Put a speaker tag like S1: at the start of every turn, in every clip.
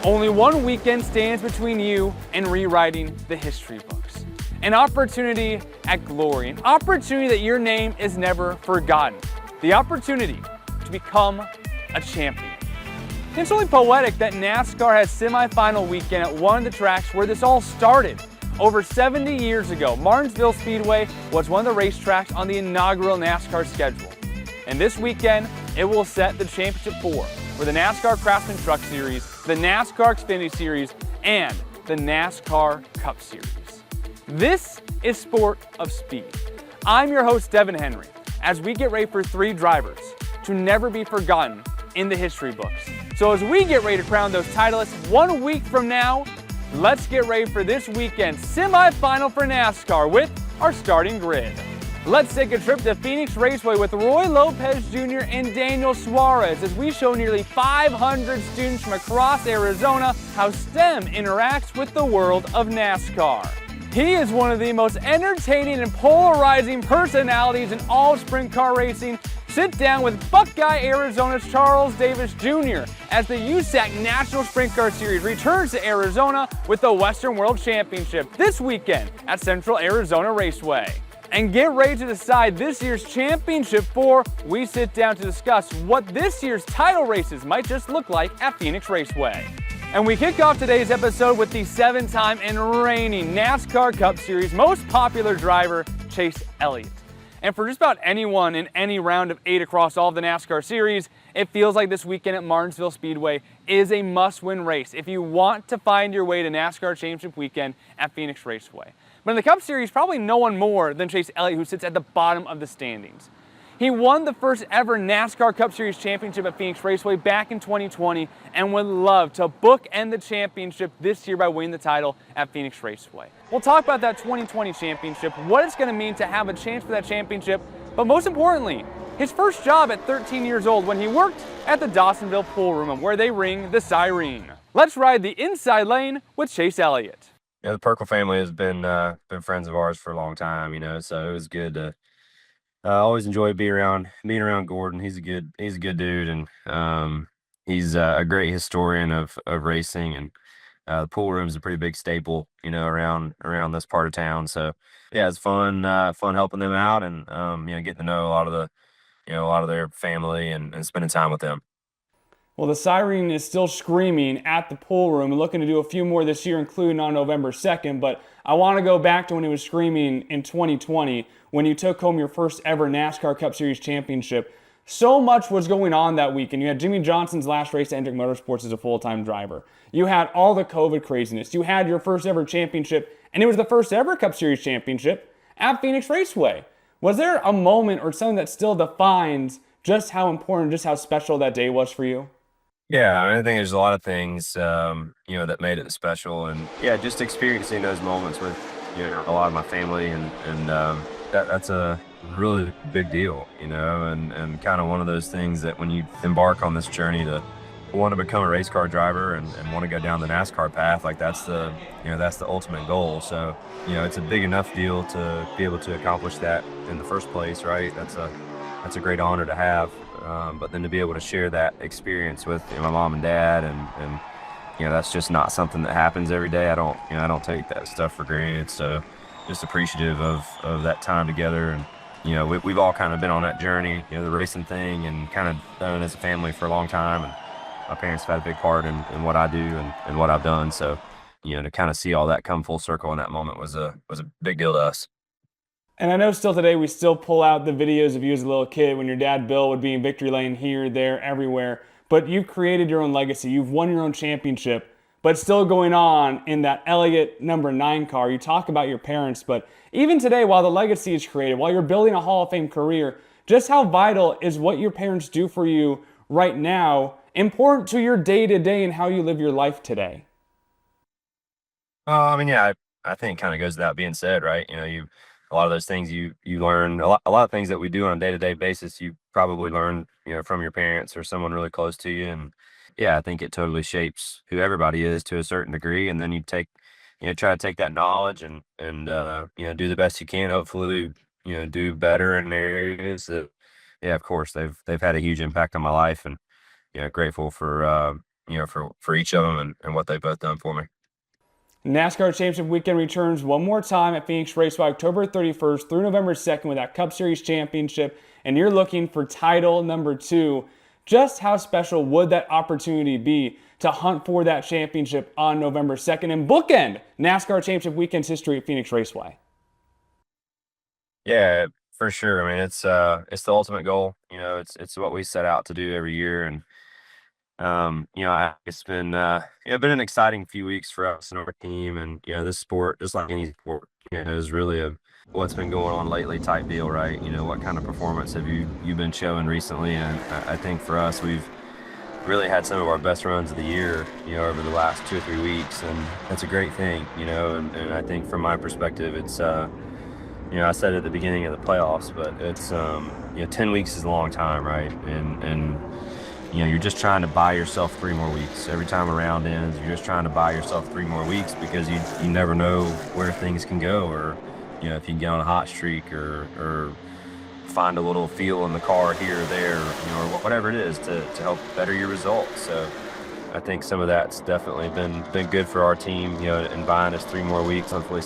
S1: Only one weekend stands between you and rewriting the history books. An opportunity at glory, an opportunity that your name is never forgotten. The opportunity to become a champion. It's only poetic that NASCAR has semifinal weekend at one of the tracks where this all started. Over 70 years ago, Martinsville Speedway was one of the racetracks on the inaugural NASCAR schedule. And this weekend, it will set the championship four for the NASCAR Craftsman Truck Series, the NASCAR Xfinity Series, and the NASCAR Cup Series. This is Sport of Speed. I'm your host, Devon Henry, as we get ready for three drivers to never be forgotten in the history books. So as we get ready to crown those titleists 1 week from now, let's get ready for this weekend's semifinal for NASCAR with our starting grid. Let's take a trip to Phoenix Raceway with Roy Lopez Jr. and Daniel Suarez as we show nearly 500 students from across Arizona how STEM interacts with the world of NASCAR. He is one of the most entertaining and polarizing personalities in all of sprint car racing. Sit down with Buckeye, Arizona's Charles Davis Jr. as the USAC National Sprint Car Series returns to Arizona with the Western World Championship this weekend at Central Arizona Raceway. And get ready to decide this year's championship four. We sit down to discuss what this year's title races might just look like at Phoenix Raceway. And we kick off today's episode with the 7-time and reigning NASCAR Cup Series most popular driver, Chase Elliott. And for just about anyone in any round of 8 across all of the NASCAR series, it feels like this weekend at Martinsville Speedway is a must-win race if you want to find your way to NASCAR Championship Weekend at Phoenix Raceway. But in the Cup Series, probably no one more than Chase Elliott, who sits at the bottom of the standings. He won the first ever NASCAR Cup Series championship at Phoenix Raceway back in 2020 and would love to bookend the championship this year by winning the title at Phoenix Raceway. We'll talk about that 2020 championship, what it's going to mean to have a chance for that championship, but most importantly, his first job at 13 years old when he worked at the Dawsonville pool room where they ring the siren. Let's ride the inside lane with Chase Elliott.
S2: Yeah, the Perkle family has been friends of ours for a long time, so it was good to always enjoy being around Gordon. He's a good dude, and he's a great historian of racing, and the pool room is a pretty big staple, around this part of town. So yeah, it's fun helping them out, and getting to know a lot of their family and spending time with them.
S1: Well, the siren is still screaming at the pool room and looking to do a few more this year, including on November 2nd. But I want to go back to when it was screaming in 2020, when you took home your first ever NASCAR Cup Series championship. So much was going on that weekend. You had Jimmy Johnson's last race at Hendrick Motorsports as a full-time driver. You had all the COVID craziness. You had your first ever championship, and it was the first ever Cup Series championship at Phoenix Raceway. Was there a moment or something that still defines just how important, just how special that day was for you?
S2: Yeah, I think there's a lot of things, that made it special, and yeah, just experiencing those moments with, a lot of my family, and that's a really big deal, and kind of one of those things that when you embark on this journey to want to become a race car driver and want to go down the NASCAR path, like that's the ultimate goal. So, it's a big enough deal to be able to accomplish that in the first place, right? That's a great honor to have. But then to be able to share that experience with my mom and dad, and that's just not something that happens every day. I don't take that stuff for granted. So just appreciative of that time together, and we've all kind of been on that journey, the racing thing, and kind of done it as a family for a long time. And my parents have had a big part in what I do and what I've done. So to kind of see all that come full circle in that moment was a big deal to us.
S1: And I know still today we still pull out the videos of you as a little kid when your dad Bill would be in victory lane here, there, everywhere. But you've created your own legacy. You've won your own championship, but still going on in that Elliott number 9 car. You talk about your parents, but even today, while the legacy is created, while you're building a Hall of Fame career, just how vital is what your parents do for you right now important to your day-to-day and how you live your life today?
S2: I think it kind of goes without being said, right? A lot of those things you learn, a lot of things that we do on a day-to-day basis, you probably learn, from your parents or someone really close to you. And yeah, I think it totally shapes who everybody is to a certain degree. And then you try to take that knowledge and do the best you can, hopefully, do better in areas that, yeah, of course, they've had a huge impact on my life, and grateful for for each of them and what they've both done for me.
S1: NASCAR Championship Weekend returns one more time at Phoenix Raceway October 31st through November 2nd with that Cup Series Championship, and you're looking for title number 2. Just how special would that opportunity be to hunt for that championship on November 2nd and bookend NASCAR Championship Weekend's history at Phoenix Raceway?
S2: Yeah, for sure. I mean, it's the ultimate goal. It's what we set out to do every year, and it's been been an exciting few weeks for us and our team, and this sport, just like any sport, is really a what's been going on lately type deal, right? What kind of performance have you been showing recently? And I think for us, we've really had some of our best runs of the year, over the last 2 or 3 weeks, and that's a great thing, and I think from my perspective, it's I said at the beginning of the playoffs, but it's 10 weeks is a long time, right? And you're just trying to buy yourself 3 more weeks. Every time a round ends, you're just trying to buy yourself 3 more weeks because you never know where things can go, or if you can get on a hot streak or find a little feel in the car here or there, or whatever it is to help better your results. So I think some of that's definitely been good for our team, in buying us 3 more weeks. Hopefully,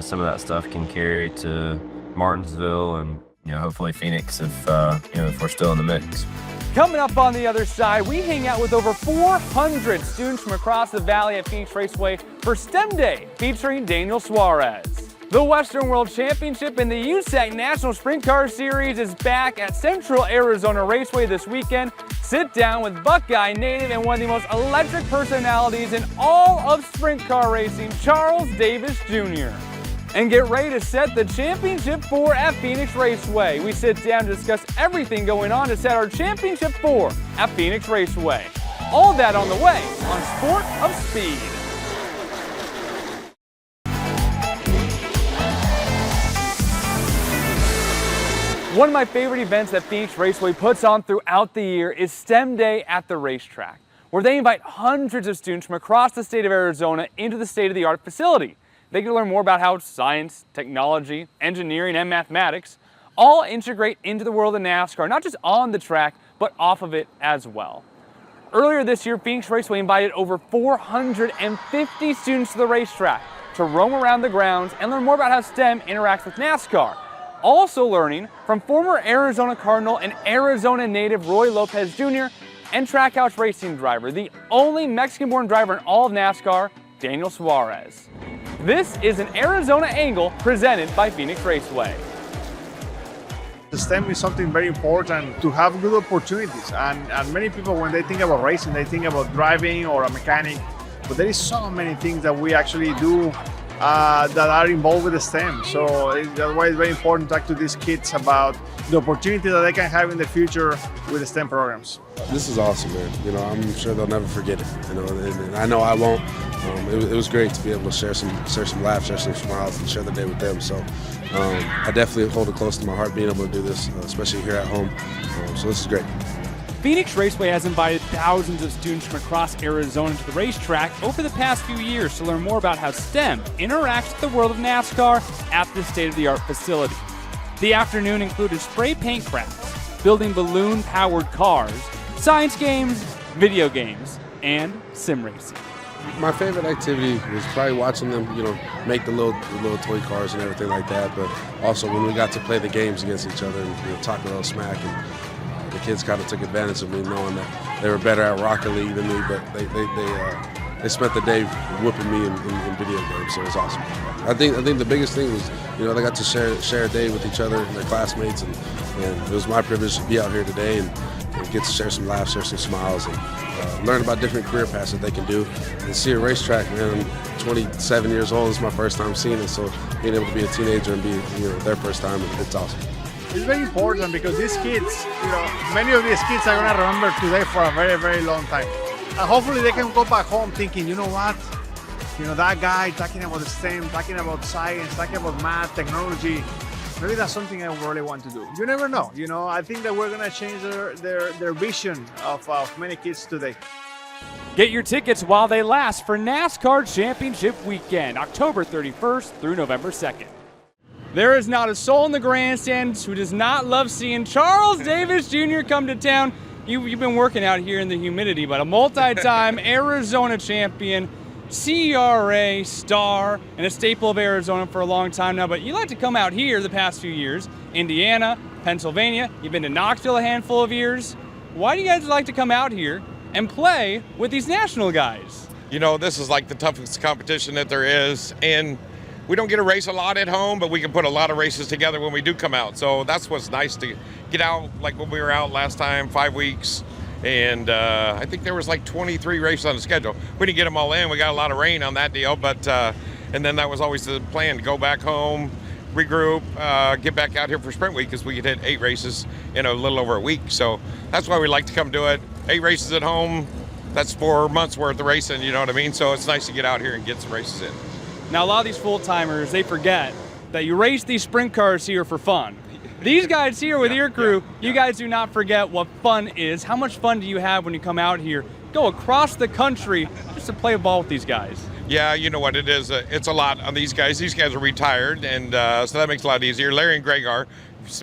S2: some of that stuff can carry to Martinsville and hopefully Phoenix if we're still in the mix.
S1: Coming up on the other side, we hang out with over 400 students from across the valley at Phoenix Raceway for STEM Day, featuring Daniel Suarez. The Western World Championship in the USAC National Sprint Car Series is back at Central Arizona Raceway this weekend. Sit down with Buckeye native and one of the most electric personalities in all of sprint car racing, Charles Davis Jr. And get ready to set the Championship 4 at Phoenix Raceway. We sit down to discuss everything going on to set our Championship 4 at Phoenix Raceway. All that on the way on Sport of Speed. One of my favorite events that Phoenix Raceway puts on throughout the year is STEM Day at the racetrack, where they invite hundreds of students from across the state of Arizona into the state-of-the-art facility. They can learn more about how science, technology, engineering, and mathematics all integrate into the world of NASCAR, not just on the track, but off of it as well. Earlier this year, Phoenix Raceway invited over 450 students to the racetrack to roam around the grounds and learn more about how STEM interacts with NASCAR. Also learning from former Arizona Cardinal and Arizona native Roy Lopez Jr. and Trackhouse Racing driver, the only Mexican-born driver in all of NASCAR, Daniel Suarez. This is an Arizona Angle presented by Phoenix Raceway.
S3: The STEM is something very important to have good opportunities, and many people, when they think about racing, they think about driving or a mechanic, but there is so many things that we actually do that are involved with the STEM. So that's why it's very important to talk to these kids about the opportunity that they can have in the future with the STEM programs.
S4: This is awesome, man. I'm sure they'll never forget it. And I know I won't. It was great to be able to share some laughs, share some smiles, and share the day with them. So I definitely hold it close to my heart being able to do this, especially here at home. So this is great.
S1: Phoenix Raceway has invited thousands of students from across Arizona to the racetrack over the past few years to learn more about how STEM interacts with the world of NASCAR at the state-of-the-art facility. The afternoon included spray paint crafts, building balloon-powered cars, science games, video games, and sim racing.
S4: My favorite activity was probably watching them, make the little toy cars and everything like that. But also when we got to play the games against each other and talk a little smack, and the kids kind of took advantage of me, knowing that they were better at Rocket League than me, but they spent the day whooping me in video games, so it was awesome. I think the biggest thing was, they got to share a day with each other and their classmates, and it was my privilege to be out here today and get to share some laughs, share some smiles, and learn about different career paths that they can do. And see a racetrack, man, I'm 27 years old, it's my first time seeing it, so being able to be a teenager and be their first time, it's awesome.
S3: It's very important because these kids, many of these kids are going to remember today for a very, very long time. And hopefully they can go back home thinking, you know what? That guy talking about STEM, talking about science, talking about math, technology, maybe that's something I really want to do. You never know. I think that we're going to change their vision of many kids today.
S1: Get your tickets while they last for NASCAR Championship Weekend, October 31st through November 2nd. There is not a soul in the grandstands who does not love seeing Charles Davis Jr. come to town. you've been working out here in the humidity, but a multi-time Arizona champion, CRA star, and a staple of Arizona for a long time now. But you like to come out here the past few years, Indiana, Pennsylvania. You've been to Knoxville a handful of years. Why do you guys like to come out here and play with these national guys?
S5: You know, this is like the toughest competition that there is, and we don't get to race a lot at home, but we can put a lot of races together when we do come out. So that's what's nice, to get out, like when we were out last time, 5 weeks. And I think there was like 23 races on the schedule. We didn't get them all in. We got a lot of rain on that deal, but and then that was always the plan, to go back home, regroup, get back out here for sprint week, because we could hit 8 races in a little over a week. So that's why we like to come do it. 8 races at home, that's 4 months worth of racing, you know what I mean? So it's nice to get out here and get some races in.
S1: Now, a lot of these full-timers, they forget that you race these sprint cars here for fun. These guys here with your crew, you guys do not forget what fun is. How much fun do you have when you come out here, go across the country just to play ball with these guys?
S5: Yeah, you know what it is. It's a lot on these guys. These guys are retired, and so that makes it a lot easier. Larry and Greg are.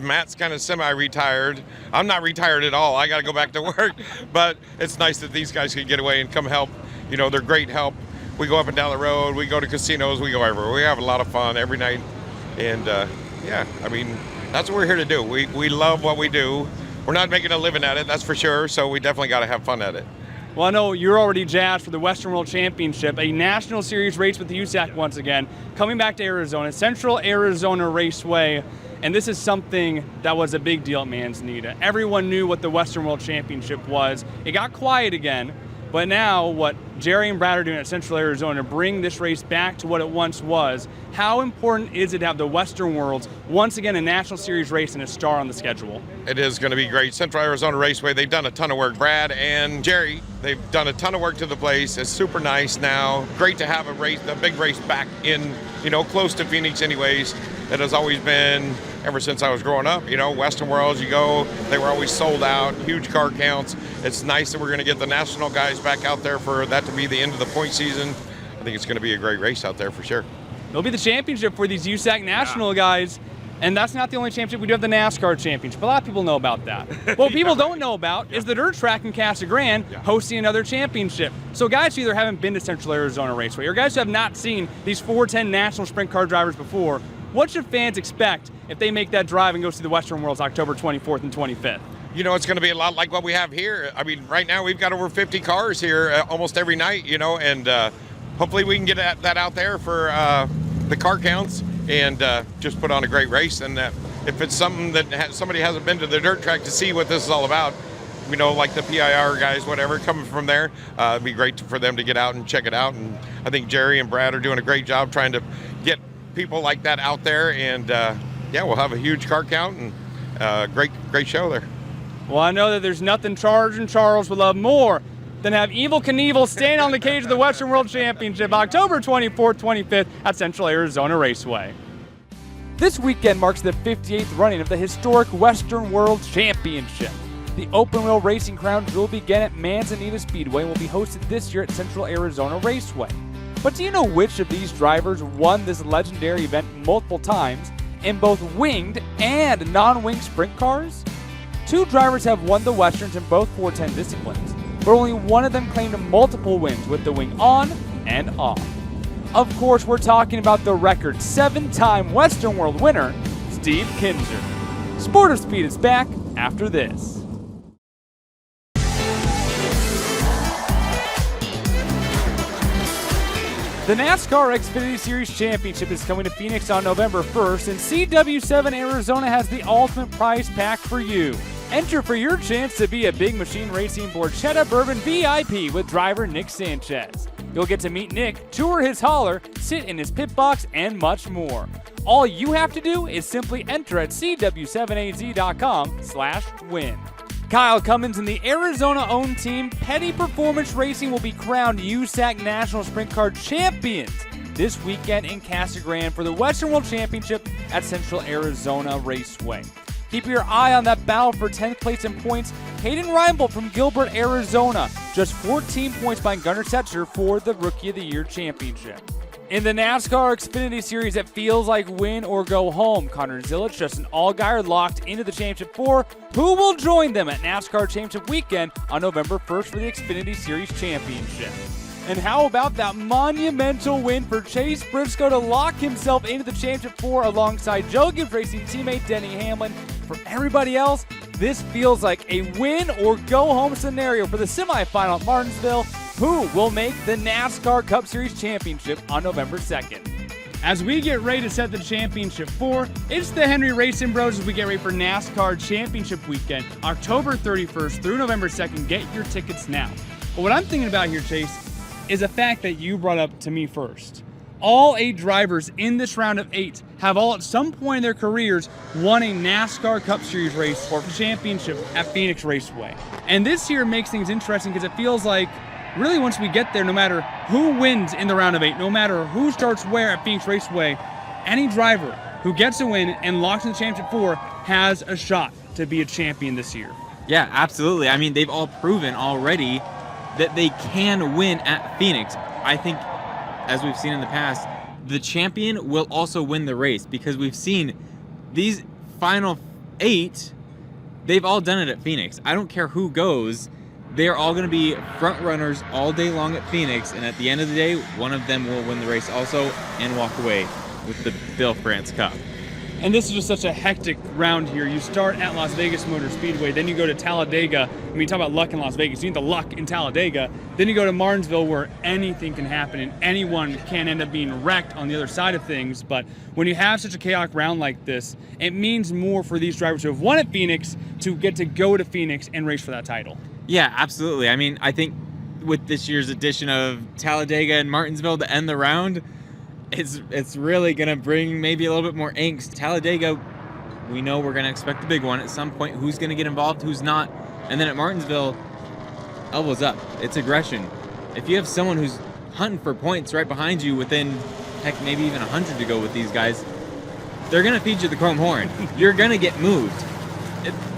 S5: Matt's kind of semi-retired. I'm not retired at all. I got to go back to work. But it's nice that these guys can get away and come help. You know, they're great help. We go up and down the road. We go to casinos. We go everywhere. We have a lot of fun every night. And, yeah, I mean, that's what we're here to do. We love what we do. We're not making a living at it, that's for sure. So we definitely got to have fun at it.
S1: Well, I know you're already jazzed for the Western World Championship, a National Series race with the USAC once again, coming back to Arizona, Central Arizona Raceway. And this is something that was a big deal at Manzanita. Everyone knew what the Western World Championship was. It got quiet again, but now what Jerry and Brad are doing at Central Arizona, bring this race back to what it once was. How important is it to have the Western Worlds, once again a National Series race and a star on the schedule?
S5: It is going to be great. Central Arizona Raceway, they've done a ton of work. Brad and Jerry, they've done a ton of work to the place. It's super nice now. Great to have a big race back in, you know, close to Phoenix anyways. It has always been, ever since I was growing up, you know, Western Worlds, you go, they were always sold out, huge car counts. It's nice that we're going to get the national guys back out there for that to be the end of the point season. I think it's going to be a great race out there for sure.
S1: It'll be the championship for these USAC national guys. And that's not the only championship. We do have the NASCAR championship. A lot of people know about that. What people don't know about is the dirt track in Casa Grande hosting another championship. So guys who either haven't been to Central Arizona Raceway or guys who have not seen these 410 national sprint car drivers before, what should fans expect if they make that drive and go see the Western Worlds October 24th and 25th?
S5: You know, it's going to be a lot like what we have here. I mean, right now we've got over 50 cars here almost every night, you know, and hopefully we can get that out there for the car counts and just put on a great race. And if it's something that somebody hasn't been to the dirt track to see what this is all about, you know, like the PIR guys, whatever, coming from there, it'd be great for them to get out and check it out. And I think Jerry and Brad are doing a great job trying to get people like that out there. And yeah, we'll have a huge car count and great show there.
S1: Well, I know that there's nothing Charles and Charles would love more than have Evel Knievel stand on the cage of the Western World Championship October 24th, 25th at Central Arizona Raceway. This weekend marks the 58th running of the historic Western World Championship. The open-wheel racing crown will begin at Manzanita Speedway and will be hosted this year at Central Arizona Raceway. But do you know which of these drivers won this legendary event multiple times in both winged and non-winged sprint cars? 2 drivers have won the Westerns in both 410 disciplines, but only one of them claimed multiple wins with the wing on and off. Of course, we're talking about the record 7-time Western World winner, Steve Kinser. Sport of Speed is back after this. The NASCAR Xfinity Series Championship is coming to Phoenix on November 1st, and CW7 Arizona has the ultimate prize pack for you. Enter for your chance to be a Big Machine Racing Borchetta Bourbon VIP with driver Nick Sanchez. You'll get to meet Nick, tour his hauler, sit in his pit box, and much more. All you have to do is simply enter at cw7az.com/win. Kyle Cummins and the Arizona-owned team Petty Performance Racing will be crowned USAC National Sprint Car Champions this weekend in Casa Grande for the Western World Championship at Central Arizona Raceway. Keep your eye on that battle for 10th place in points. Hayden Reinbold from Gilbert, Arizona, just 14 points behind Gunnar Setzer for the Rookie of the Year championship. In the NASCAR Xfinity Series, it feels like win or go home. Connor Zilic, Justin Allgaier locked into the Championship 4. Who will join them at NASCAR Championship Weekend on November 1st for the Xfinity Series Championship? And how about that monumental win for Chase Briscoe to lock himself into the Championship 4 alongside Joe Gibbs Racing teammate Denny Hamlin? For everybody else, this feels like a win or go home scenario for the semifinal at Martinsville. Who will make the NASCAR Cup Series Championship on November 2nd? As we get ready to set the Championship 4, it's the Henry Racing Bros as we get ready for NASCAR Championship Weekend, October 31st through November 2nd. Get your tickets now. But what I'm thinking about here, Chase, is a fact that you brought up to me first. All 8 drivers in this round of 8 have all at some point in their careers won a NASCAR Cup Series race or championship at Phoenix Raceway. And this year makes things interesting because it feels like really once we get there, no matter who wins in the round of 8, no matter who starts where at Phoenix Raceway, any driver who gets a win and locks in the Championship 4 has a shot to be a champion this year.
S6: Yeah, absolutely. I mean, they've all proven already that they can win at Phoenix. I think, as we've seen in the past, the champion will also win the race because we've seen these final 8, they've all done it at Phoenix. I don't care who goes. They're all going to be front runners all day long at Phoenix, and at the end of the day, one of them will win the race also and walk away with the Bill France Cup.
S1: And this is just such a hectic round here. You start at Las Vegas Motor Speedway, then you go to Talladega. I mean, you talk about luck in Las Vegas. You need the luck in Talladega. Then you go to Martinsville where anything can happen and anyone can end up being wrecked on the other side of things. But when you have such a chaotic round like this, it means more for these drivers who have won at Phoenix to get to go to Phoenix and race for that title.
S6: Yeah, absolutely. I mean, I think with this year's edition of Talladega and Martinsville to end the round, it's really going to bring maybe a little bit more angst. Talladega, we know we're going to expect the big one at some point. Who's going to get involved, who's not? And then at Martinsville, elbows up. It's aggression. If you have someone who's hunting for points right behind you within, heck, maybe even 100 to go with these guys, they're going to feed you the chrome horn. You're going to get moved.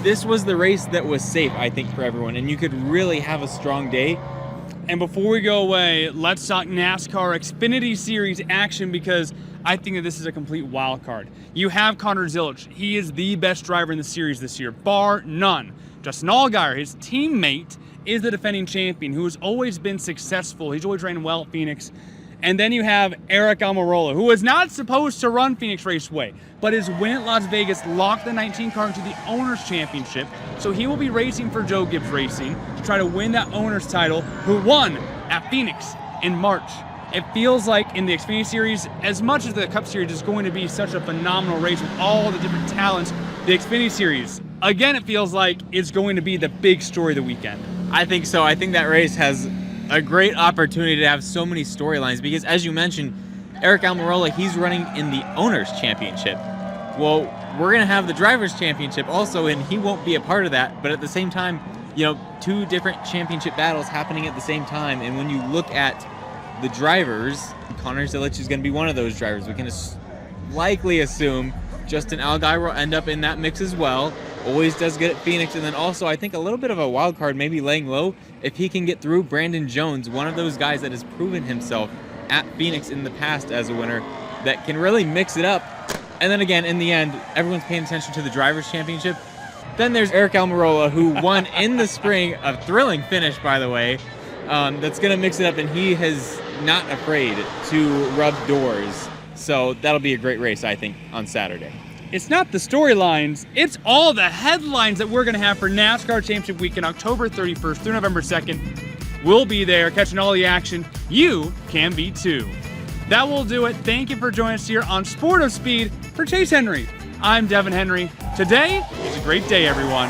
S6: This was the race that was safe, I think, for everyone, and you could really have a strong day.
S1: And before we go away, let's talk NASCAR Xfinity Series action because I think that this is a complete wild card. You have Connor Zilic. He is the best driver in the series this year, bar none. Justin Allgaier, his teammate, is the defending champion who has always been successful. He's always ran well at Phoenix. And then you have Eric Almirola, who was not supposed to run Phoenix Raceway, but his win at Las Vegas locked the 19 car into the Owners' Championship. So he will be racing for Joe Gibbs Racing to try to win that Owners' title, who won at Phoenix in March. It feels like in the Xfinity Series, as much as the Cup Series is going to be such a phenomenal race with all the different talents, the Xfinity Series, again, it feels like it's going to be the big story of the weekend.
S6: I think so. I think that race has a great opportunity to have so many storylines because, as you mentioned, Eric Almirola, he's running in the Owners' Championship. Well, we're going to have the Drivers' Championship also, and he won't be a part of that. But at the same time, you know, 2 different championship battles happening at the same time. And when you look at the drivers, Connor Zilic is going to be one of those drivers. We can likely assume Justin Allgaier will end up in that mix as well. Always does good at Phoenix. And then also, I think a little bit of a wild card, maybe laying low, if he can get through Brandon Jones, one of those guys that has proven himself at Phoenix in the past as a winner, that can really mix it up. And then again, in the end, everyone's paying attention to the Drivers' Championship. Then there's Eric Almirola, who won in the spring, a thrilling finish, by the way, that's going to mix it up, and he is not afraid to rub doors. So that'll be a great race, I think, on Saturday.
S1: It's not the storylines, it's all the headlines that we're going to have for NASCAR Championship Weekend, October 31st through November 2nd. We'll be there catching all the action. You can be too. That will do it. Thank you for joining us here on Sport of Speed. For Chase Henry, I'm Devon Henry. Today is a great day, everyone.